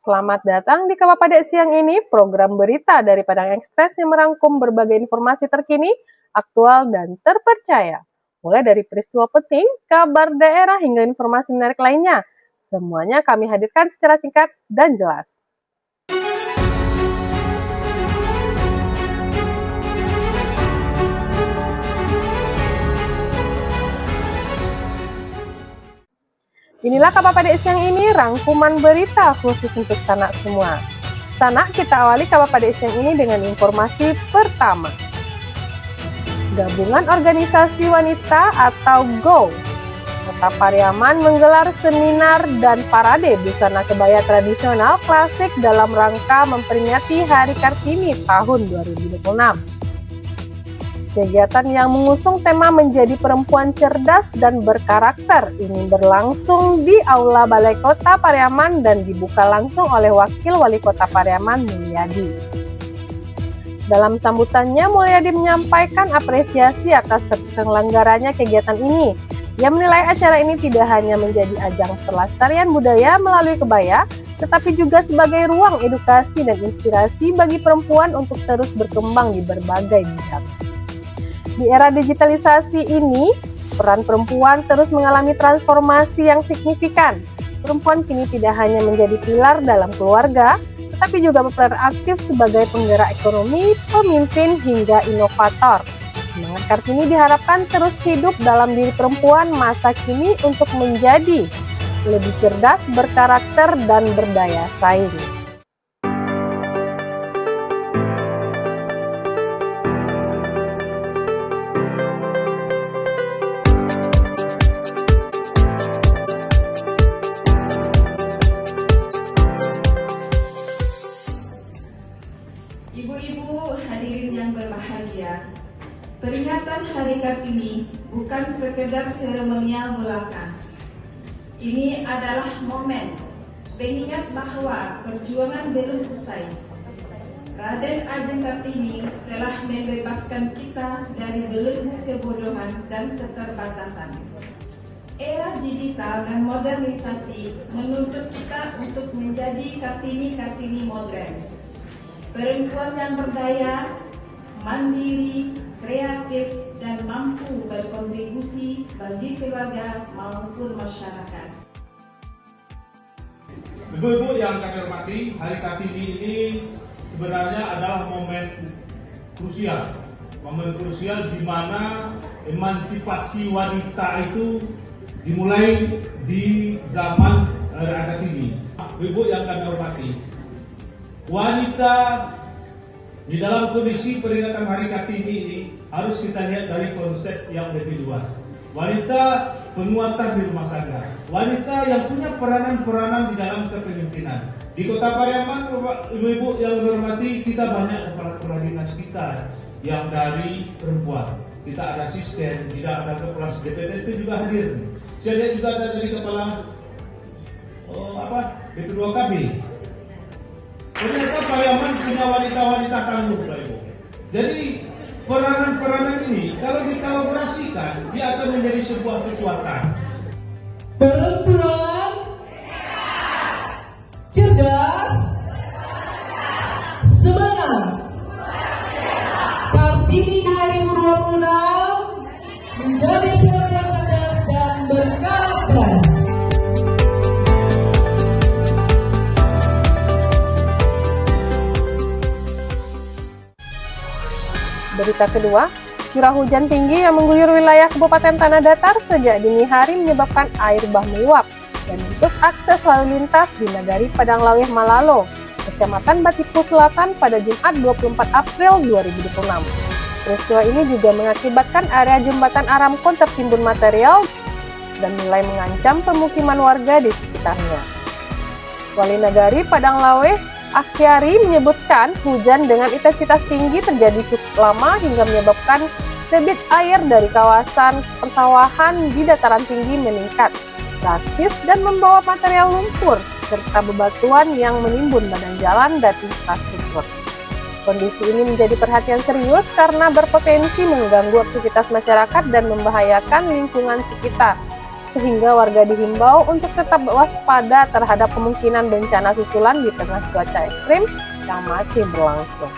Selamat datang di Kabupaten Siang ini, program berita dari Padang Express yang merangkum berbagai informasi terkini, aktual, dan terpercaya. Mulai dari peristiwa penting, kabar daerah, hingga informasi menarik lainnya. Semuanya kami hadirkan secara singkat dan jelas. Inilah Kabupaten Siang ini, rangkuman berita khusus untuk Sanak semua. Sanak, kita awali Kabupaten Siang ini dengan informasi pertama. Gabungan Organisasi Wanita atau GO Kota Pariaman menggelar seminar dan parade busana kebaya tradisional klasik dalam rangka memperingati Hari Kartini tahun 2026. Kegiatan yang mengusung tema menjadi perempuan cerdas dan berkarakter ini berlangsung di Aula Balai Kota Pariaman dan dibuka langsung oleh Wakil Wali Kota Pariaman Mulyadi. Dalam sambutannya, Mulyadi menyampaikan apresiasi atas terselenggaranya kegiatan ini. Ia menilai acara ini tidak hanya menjadi ajang pelestarian budaya melalui kebaya, tetapi juga sebagai ruang edukasi dan inspirasi bagi perempuan untuk terus berkembang di berbagai bidang. Di era digitalisasi ini, peran perempuan terus mengalami transformasi yang signifikan. Perempuan kini tidak hanya menjadi pilar dalam keluarga, tetapi juga berperan aktif sebagai penggerak ekonomi, pemimpin, hingga inovator. Semangat Kartini diharapkan terus hidup dalam diri perempuan masa kini untuk menjadi lebih cerdas, berkarakter, dan berdaya saing. Ibu-ibu hadirin yang berbahagia, peringatan Hari Kartini bukan sekedar seremonial belaka. Ini adalah momen pengingat bahwa perjuangan belum usai. Raden Ajeng Kartini telah membebaskan kita dari belenggu kebodohan dan keterbatasan. Era digital dan modernisasi menuntut kita untuk menjadi Kartini-Kartini modern. Perempuan yang berdaya, mandiri, kreatif, dan mampu berkontribusi bagi keluarga maupun masyarakat. Ibu-ibu yang kami hormati, Hari Kartini ini sebenarnya adalah momen krusial di mana emansipasi wanita itu dimulai di zaman Hari Kartini. Ibu yang kami hormati, wanita di dalam kondisi peringatan Hari Kartini ini harus kita lihat dari konsep yang lebih luas. Wanita penguatan di rumah tangga, wanita yang punya peranan-peranan di dalam kepemimpinan. Di Kota Pariaman, ibu-ibu yang dihormati, kita banyak kepala dinas kita yang dari perempuan. Kita ada asisten, tidak ada kepala DPTP juga hadir. Saya lihat juga ada dari kepala BP2KB. Ternyata Pariaman punya wanita-wanita tangguh, Ibu. Jadi peranan-peranan ini kalau dikolaborasikan, dia akan menjadi sebuah kekuatan. Perempuan cerdas, semangat. Kartini 2026 menjadi perempuan cerdas dan berkarakter. Berita kedua, curah hujan tinggi yang mengguyur wilayah Kabupaten Tanah Datar sejak dini hari menyebabkan air bah meluap dan menutup akses lalu lintas di Nagari Padang Laweh Malalo, Kecamatan Batipu Selatan pada Jumat 24 April 2026. Peristiwa ini juga mengakibatkan area jembatan Aramkon tertimbun material dan mulai mengancam pemukiman warga di sekitarnya. Wali Nagari Padang Laweh Akhyari menyebutkan hujan dengan intensitas tinggi terjadi cukup lama hingga menyebabkan debit air dari kawasan persawahan di dataran tinggi meningkat drastis dan membawa material lumpur serta bebatuan yang menimbun badan jalan dan infrastruktur. Kondisi ini menjadi perhatian serius karena berpotensi mengganggu aktivitas masyarakat dan membahayakan lingkungan sekitar. sehingga warga dihimbau untuk tetap waspada terhadap kemungkinan bencana susulan di tengah cuaca ekstrim yang masih berlangsung.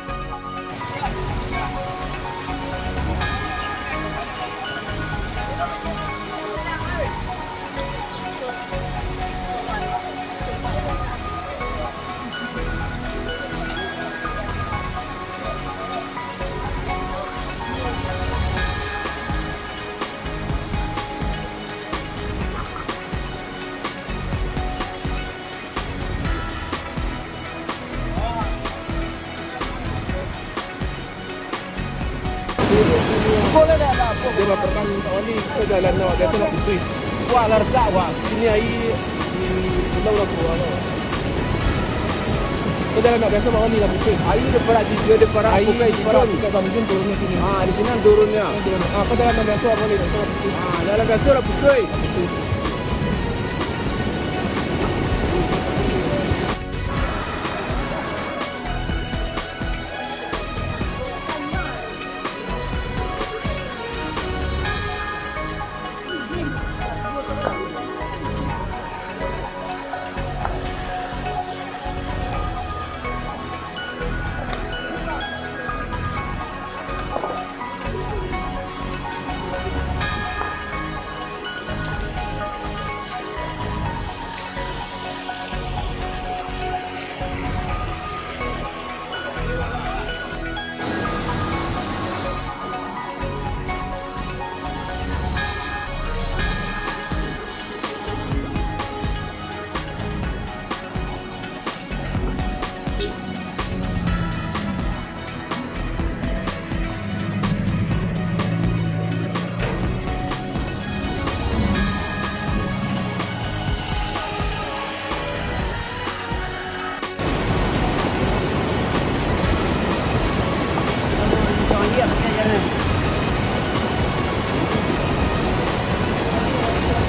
Boleh dah lah. Dia laporkan tahun ni ke jalan awak biasa nak putih. Wah lardak wah. Sini air di pulau lah keluar. Ke jalan nak biasa awak ni lah putih. Air dia parak dia parak. Air dia parak kat Tanjung turunnya sini. Di sini turunnya. Ke jalan nak biasa awak ni lah putih. Jalan biasa lah putih.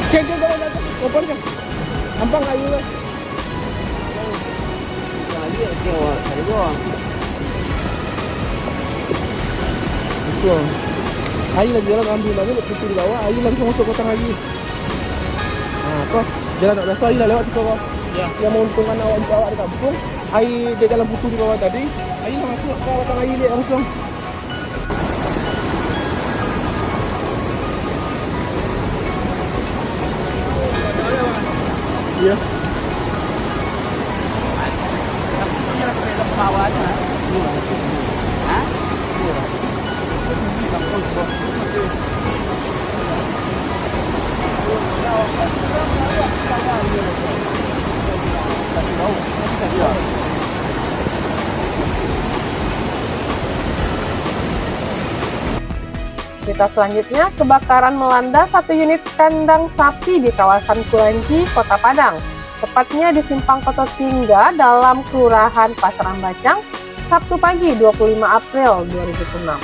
Cek jalan open kan. Ampang ayu kan. Kali ke awak saya doang. Betul. Ayu lagi jalan ambil lagi itu di bawah, ayu langsung masuk kotang lagi. Apa? Jalan nak biasa ayu dah lewat di bawah. Ya. Yang menguntungkan awak di kampung, ayu dia jalan putu di bawah tadi, ayu masuk ke kotang ayu dia langsung. Iya. Berita selanjutnya, kebakaran melanda satu unit kandang sapi di kawasan Kulanci, Kota Padang, tepatnya di Simpang Koto Tingga dalam Kelurahan Pasar Ambacang, Sabtu pagi 25 April 2006.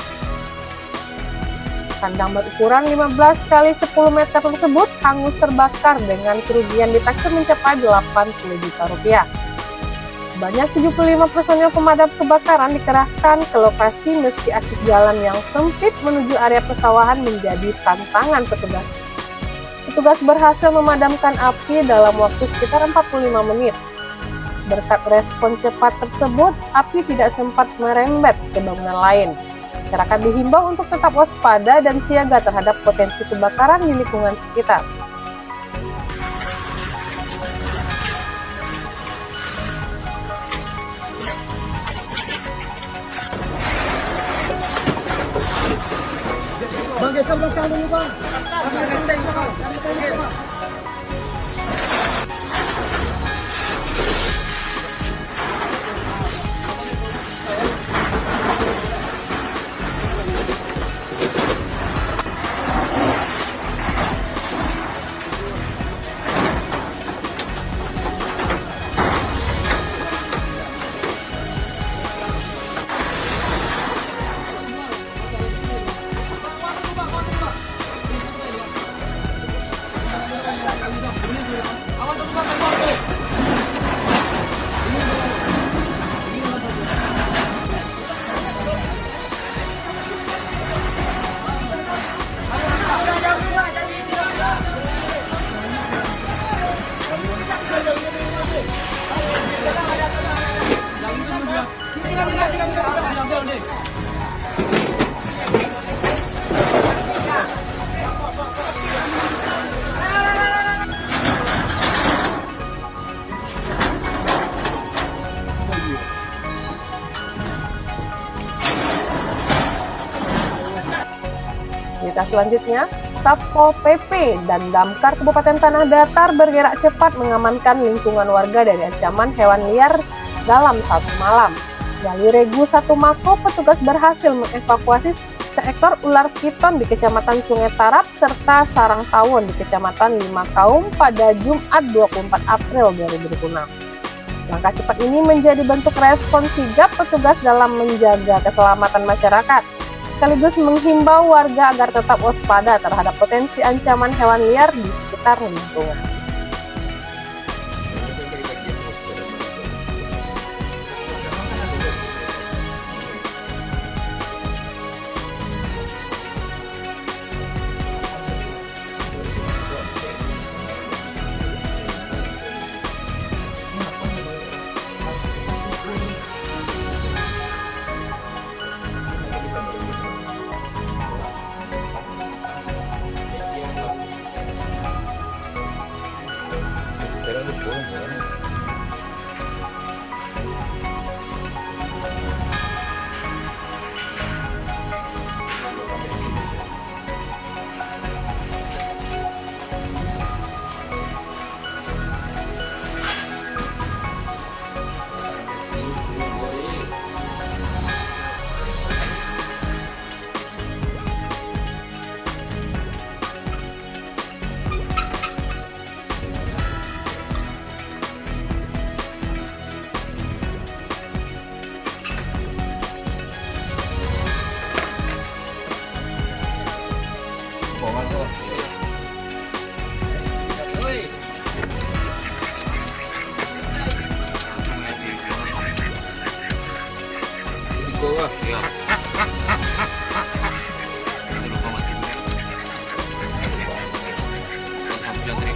Kandang berukuran 15 x 10 meter tersebut hangus terbakar dengan kerugian ditaksir mencapai 80 juta rupiah. Sebanyak 75 personel pemadam kebakaran dikerahkan ke lokasi meski akses jalan yang sempit menuju area persawahan menjadi tantangan petugas. Petugas berhasil memadamkan api dalam waktu sekitar 45 menit. Berkat respon cepat tersebut, api tidak sempat merembet ke bangunan lain. Masyarakat dihimbau untuk tetap waspada dan siaga terhadap potensi kebakaran di lingkungan sekitar. Bang, geser belakang dulu bang. Berita selanjutnya, Satpol PP dan Damkar Kabupaten Tanah Datar bergerak cepat mengamankan lingkungan warga dari ancaman hewan liar dalam satu malam. Dari Regu 1 Mako, petugas berhasil mengevakuasi seekor ular piton di Kecamatan Sungai Tarap serta sarang tawon di Kecamatan Limakaum pada Jumat 24 April 2026. Langkah cepat ini menjadi bentuk respon sigap petugas dalam menjaga keselamatan masyarakat, sekaligus menghimbau warga agar tetap waspada terhadap potensi ancaman hewan liar di sekitar lingkungan.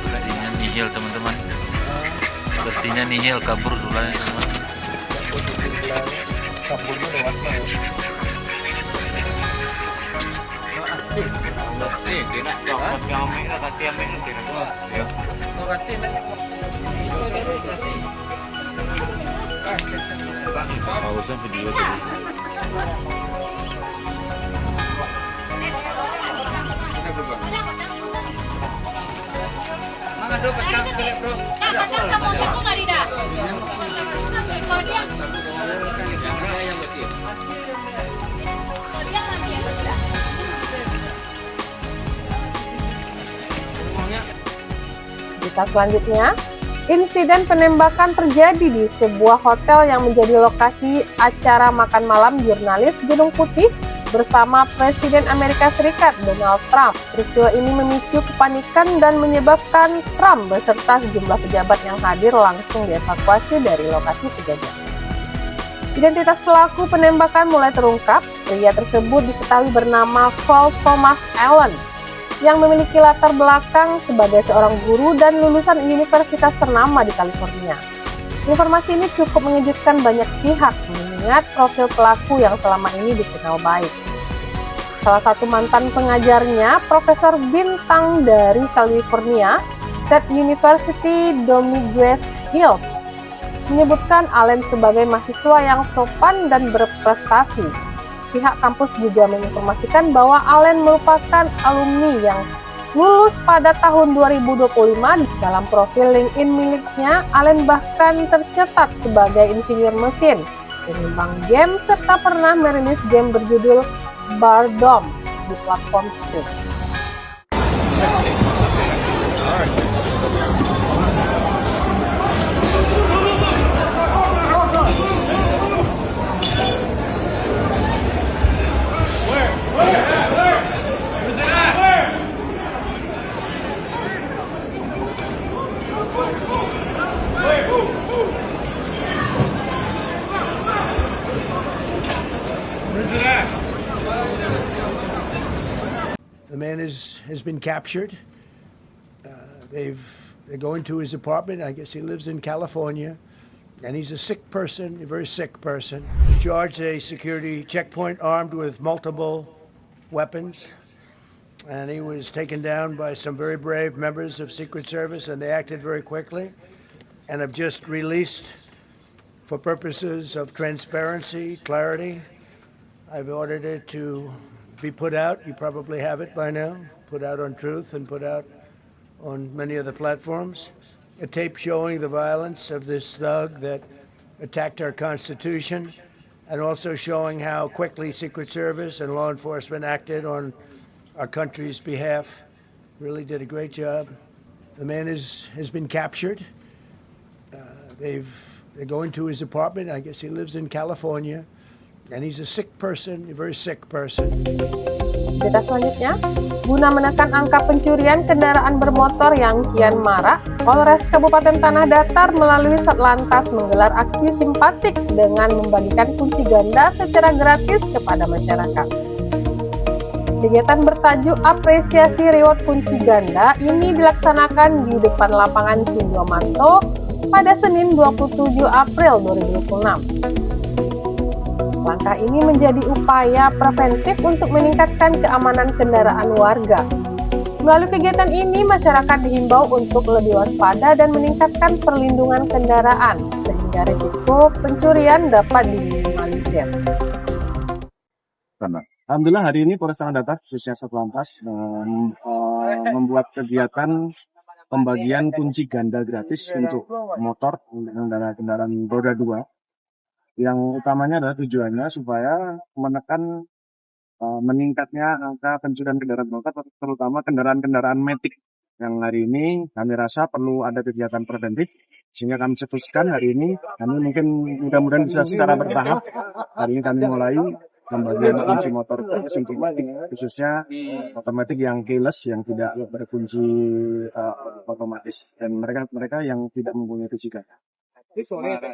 Sepertinya nihil teman-teman. Sepertinya nihil, kabur dulu ya teman. Kaburnya lewatnya. Pausan video tadi. Berita selanjutnya, insiden penembakan terjadi di sebuah hotel yang menjadi lokasi acara makan malam jurnalis Gedung Putih bersama Presiden Amerika Serikat Donald Trump. Peristiwa ini memicu kepanikan dan menyebabkan Trump beserta sejumlah pejabat yang hadir langsung dievakuasi dari lokasi kejadian. Identitas pelaku penembakan mulai terungkap. Pria tersebut diketahui bernama Paul Thomas Allen, yang memiliki latar belakang sebagai seorang guru dan lulusan universitas ternama di California. Informasi ini cukup mengejutkan banyak pihak mengingat profil pelaku yang selama ini dikenal baik. Salah satu mantan pengajarnya, Profesor Bintang dari California State University Dominguez Hills, menyebutkan Allen sebagai mahasiswa yang sopan dan berprestasi. Pihak kampus juga menginformasikan bahwa Allen merupakan alumni yang lulus pada tahun 2025. Dalam profil LinkedIn miliknya, Allen bahkan tercatat sebagai insinyur mesin, pengembang game, serta pernah merilis game berjudul Bardom di platform Steam. The man has been captured. They're going to his apartment. I guess he lives in California. and he's a sick person, a very sick person. Charged a security checkpoint armed with multiple weapons, and he was taken down by some very brave members of Secret Service, and they acted very quickly and have just released, for purposes of transparency, clarity, I've ordered it to be put out. You probably have it by now, put out on Truth and put out on many other platforms. A tape showing the violence of this thug that attacked our Constitution, and also showing how quickly Secret Service and law enforcement acted on our country's behalf. Really did a great job. The man has been captured. They're going to his apartment. I guess he lives in California. And he's a sick person, a very sick person. Berita selanjutnya, guna menekan angka pencurian kendaraan bermotor yang kian marak, Polres Kabupaten Tanah Datar melalui Satlantas menggelar aksi simpatik dengan membagikan kunci ganda secara gratis kepada masyarakat. Kegiatan bertajuk Apresiasi Reward Kunci Ganda ini dilaksanakan di depan lapangan Cindyomanto pada Senin 27 April 2026. Langkah ini menjadi upaya preventif untuk meningkatkan keamanan kendaraan warga. Melalui kegiatan ini, masyarakat dihimbau untuk lebih waspada dan meningkatkan perlindungan kendaraan, sehingga risiko pencurian dapat diminimalisir. Alhamdulillah hari ini Polres Tanah Datar khususnya Satlantas membuat kegiatan pembagian kunci ganda gratis untuk motor, kendaraan roda 2. Yang utamanya adalah tujuannya supaya menekan meningkatnya angka pencurian kendaraan motor, terutama kendaraan-kendaraan matic. Yang hari ini kami rasa perlu ada kegiatan preventif, sehingga kami cetuskan hari ini, kami mungkin mudah-mudahan bisa secara bertahap. Hari ini kami mulai pembagian kunci motor untuk matic, khususnya otomatis yang keyless, yang tidak berkunci otomatis, dan mereka yang tidak mempunyai kunci ganda.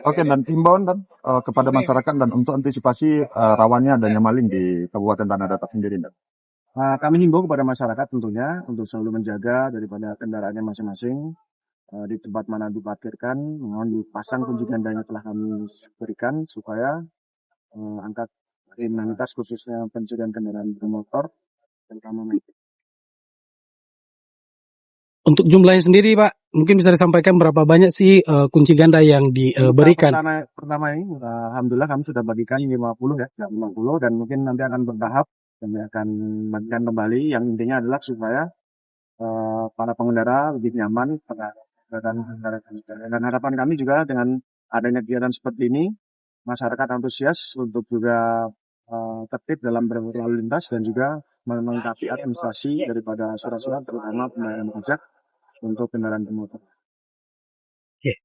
Oke, dan imbauan dan kepada masyarakat dan untuk antisipasi rawannya adanya maling di Kabupaten Tanah Datar sendiri, dan kami himbau kepada masyarakat tentunya untuk selalu menjaga daripada kendaraannya masing-masing di tempat mana diparkirkan, mohon dipasang kunci gandanya telah kami berikan supaya angka kriminalitas khususnya pencurian kendaraan bermotor terutama matic. Untuk jumlahnya sendiri, Pak, mungkin bisa disampaikan berapa banyak sih kunci ganda yang diberikan? Pertama ini, alhamdulillah kami sudah bagikan 50 ya, 50, dan mungkin nanti akan bertahap, kami akan bagikan kembali. Yang intinya adalah supaya para pengendara lebih nyaman dan harapan kami juga dengan adanya kegiatan seperti ini, masyarakat antusias untuk juga tertib dalam berlalu lintas dan juga melengkapi administrasi daripada surat-surat terutama pembayaran pajak untuk kendaraan bermotor. Oke.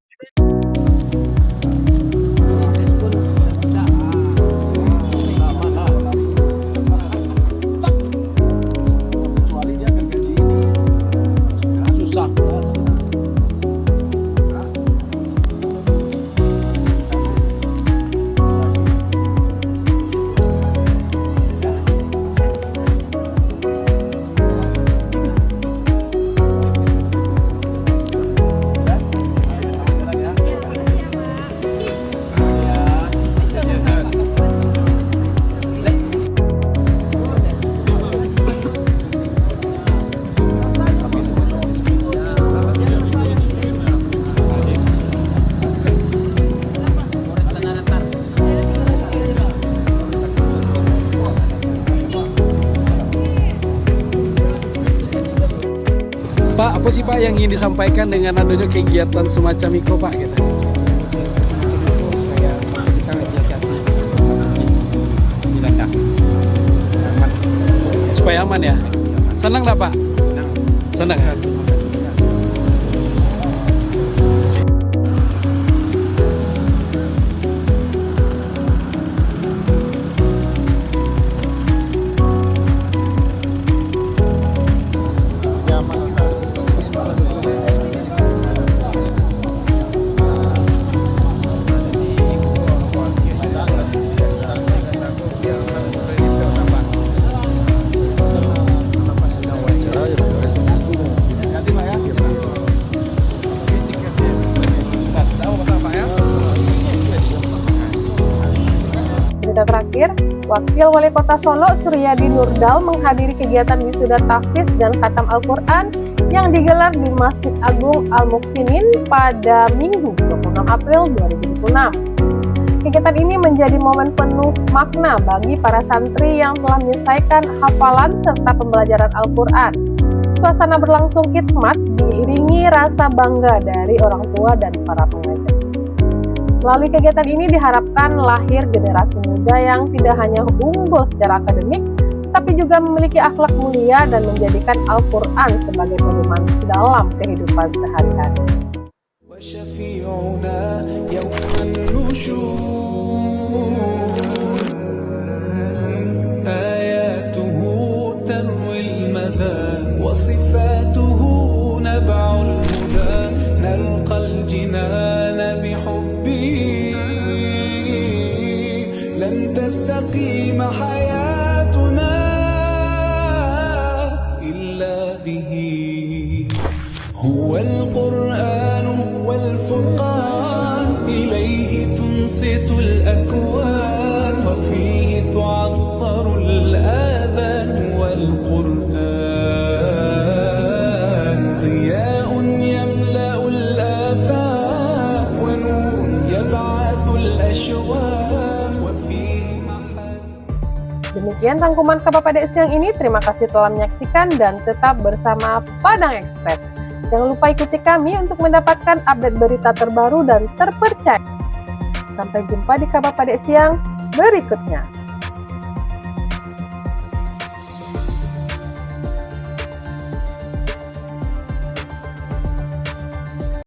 Pak, apa sih Pak yang ingin disampaikan dengan adanya kegiatan semacam itu Pak? Gitu. Supaya aman ya? Senang nggak Pak? Senang kan? berita terakhir, Wakil Wali Kota Solo Suryadi Nurdal menghadiri kegiatan wisuda tahfiz dan khatam Al-Quran yang digelar di Masjid Agung Al-Muksinin pada Minggu 26 April 2026. Kegiatan ini menjadi momen penuh makna bagi para santri yang telah menyelesaikan hafalan serta pembelajaran Al-Quran. Suasana berlangsung khidmat diiringi rasa bangga dari orang tua dan para pengajar. Melalui kegiatan ini diharapkan lahir generasi muda yang tidak hanya unggul secara akademik, tapi juga memiliki akhlak mulia dan menjadikan Al-Quran sebagai pedoman dalam kehidupan sehari-hari. تستقيم حياتنا إلا به هو القرآن والفرقان إليه تنصت الأكوان وفيه تعطر الآذان والقرآن ضياء يملأ الآفاق ونور يبعث الأشواق. Demikian rangkuman kabar pada siang ini. Terima kasih telah menyaksikan dan tetap bersama Padang Express. Jangan lupa ikuti kami untuk mendapatkan update berita terbaru dan terpercaya. Sampai jumpa di kabar pada siang berikutnya.